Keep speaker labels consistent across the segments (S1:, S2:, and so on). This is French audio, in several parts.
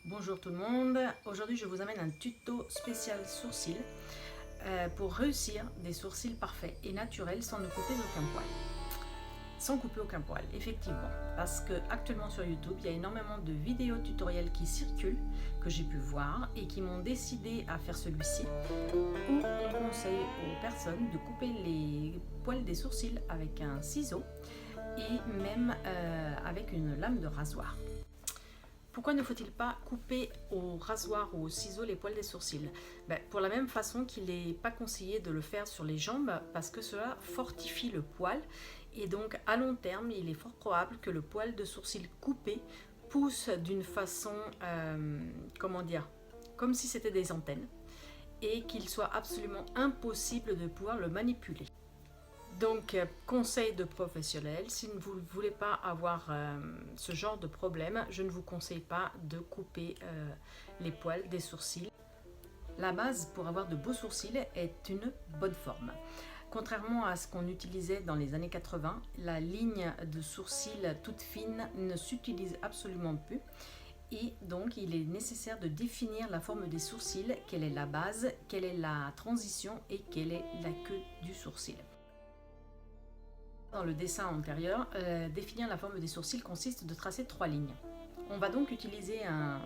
S1: Bonjour tout le monde, aujourd'hui je vous amène un tuto spécial sourcils pour réussir des sourcils parfaits et naturels sans ne couper aucun poil. Sans couper aucun poil, effectivement, parce que actuellement sur YouTube il y a énormément de vidéos tutoriels qui circulent, que j'ai pu voir et qui m'ont décidé à faire celui-ci, où on conseille aux personnes de couper les poils des sourcils avec un ciseau et même avec une lame de rasoir. Pourquoi ne faut-il pas couper au rasoir ou au ciseau les poils des sourcils? Pour la même façon qu'il n'est pas conseillé de le faire sur les jambes, parce que cela fortifie le poil et donc à long terme il est fort probable que le poil de sourcil coupé pousse d'une façon, comment dire, comme si c'était des antennes, et qu'il soit absolument impossible de pouvoir le manipuler. Donc, conseil de professionnel, si vous ne voulez pas avoir ce genre de problème, je ne vous conseille pas de couper les poils des sourcils. La base pour avoir de beaux sourcils est une bonne forme. Contrairement à ce qu'on utilisait dans les années 80, la ligne de sourcils toute fine ne s'utilise absolument plus. Et donc, il est nécessaire de définir la forme des sourcils, quelle est la base, quelle est la transition et quelle est la queue du sourcil. Dans le dessin antérieur, définir la forme des sourcils consiste de tracer 3 lignes. On va donc utiliser un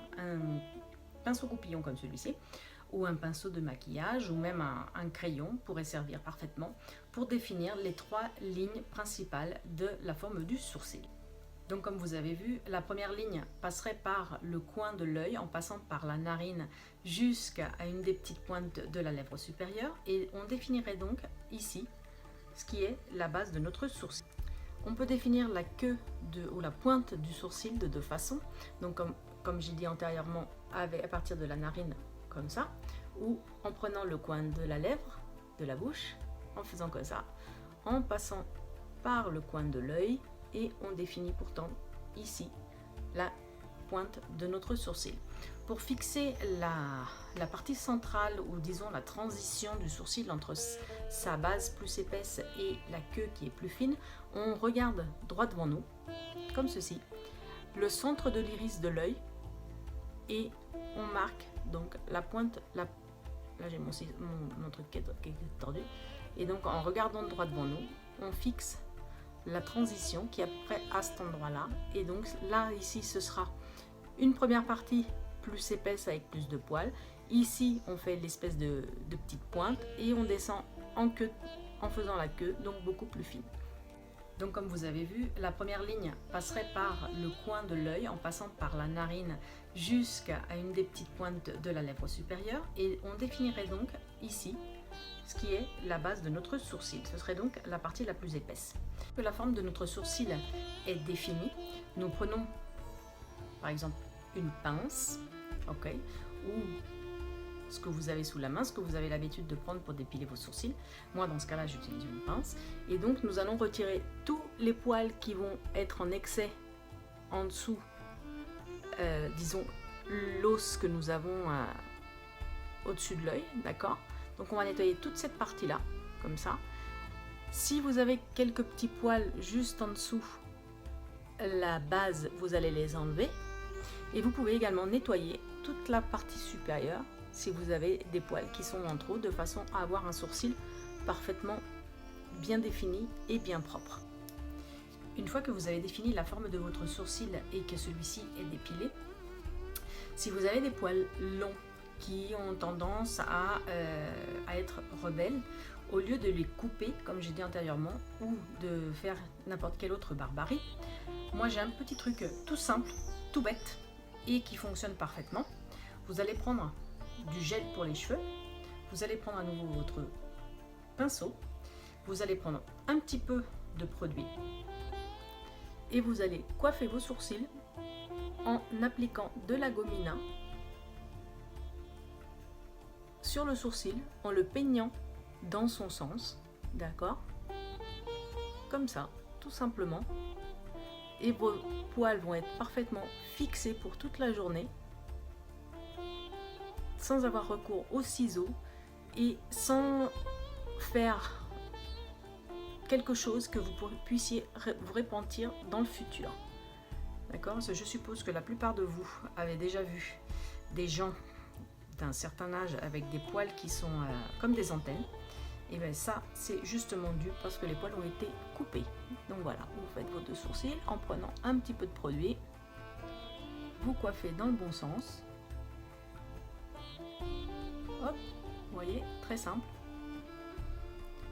S1: pinceau coupillon comme celui-ci, ou un pinceau de maquillage, ou même un crayon pourrait servir parfaitement pour définir les 3 lignes principales de la forme du sourcil. Donc comme vous avez vu, la première ligne passerait par le coin de l'œil en passant par la narine jusqu'à une des petites pointes de la lèvre supérieure, et on définirait donc ici ce qui est la base de notre sourcil. On peut définir la queue ou la pointe du sourcil de deux façons, donc comme j'ai dit antérieurement, à partir de la narine comme ça, ou en prenant le coin de la lèvre, de la bouche, en faisant comme ça, en passant par le coin de l'œil, et on définit pourtant ici la pointe de notre sourcil. Pour fixer la partie centrale, ou disons la transition du sourcil entre sa base plus épaisse et la queue qui est plus fine, on regarde droit devant nous, comme ceci, le centre de l'iris de l'œil, et on marque donc la pointe, là j'ai mon truc qui est tordu, et donc en regardant droit devant nous, on fixe la transition qui est près à cet endroit-là, et donc là ici ce sera une première partie plus épaisse avec plus de poils. Ici on fait l'espèce de petite pointe et on descend en queue, en faisant la queue donc beaucoup plus fine. Donc comme vous avez vu, la première ligne passerait par le coin de l'œil en passant par la narine jusqu'à une des petites pointes de la lèvre supérieure, et on définirait donc ici ce qui est la base de notre sourcil. Ce serait donc la partie la plus épaisse. Que la forme de notre sourcil est définie, nous prenons par exemple une pince, ok, ou ce que vous avez sous la main, ce que vous avez l'habitude de prendre pour dépiler vos sourcils. Moi dans ce cas là j'utilise une pince, et donc nous allons retirer tous les poils qui vont être en excès en dessous, disons l'os que nous avons au-dessus de l'œil, d'accord. Donc on va nettoyer toute cette partie là, comme ça. Si vous avez quelques petits poils juste en dessous la base, vous allez les enlever. Et vous pouvez également nettoyer toute la partie supérieure si vous avez des poils qui sont en trop, de façon à avoir un sourcil parfaitement bien défini et bien propre. Une fois que vous avez défini la forme de votre sourcil et que celui-ci est dépilé, si vous avez des poils longs qui ont tendance à être rebelles, au lieu de les couper comme j'ai dit antérieurement, ou de faire n'importe quelle autre barbarie, moi j'ai un petit truc tout simple, tout bête, et qui fonctionne parfaitement. Vous allez prendre du gel pour les cheveux, vous allez prendre à nouveau votre pinceau, vous allez prendre un petit peu de produit et vous allez coiffer vos sourcils en appliquant de la gomina sur le sourcil, en le peignant dans son sens, d'accord, comme ça, tout simplement, et vos poils vont être parfaitement fixés pour toute la journée, sans avoir recours aux ciseaux et sans faire quelque chose que vous puissiez vous repentir dans le futur. D'accord? Parce que je suppose que la plupart de vous avez déjà vu des gens d'un certain âge avec des poils qui sont comme des antennes. Et bien ça, c'est justement dû parce que les poils ont été coupés. Donc voilà, vous faites vos deux sourcils en prenant un petit peu de produit. Vous coiffez dans le bon sens. Hop, vous voyez, très simple.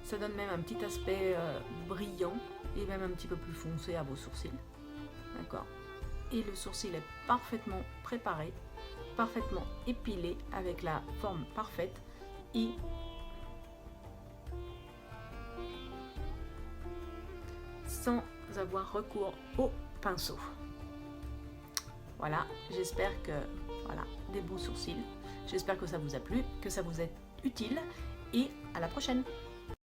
S1: Ça donne même un petit aspect brillant et même un petit peu plus foncé à vos sourcils. D'accord? Et le sourcil est parfaitement préparé, parfaitement épilé avec la forme parfaite et sans avoir recours au pinceau. Voilà, j'espère que voilà, des beaux sourcils. J'espère que ça vous a plu, que ça vous est utile et à la prochaine.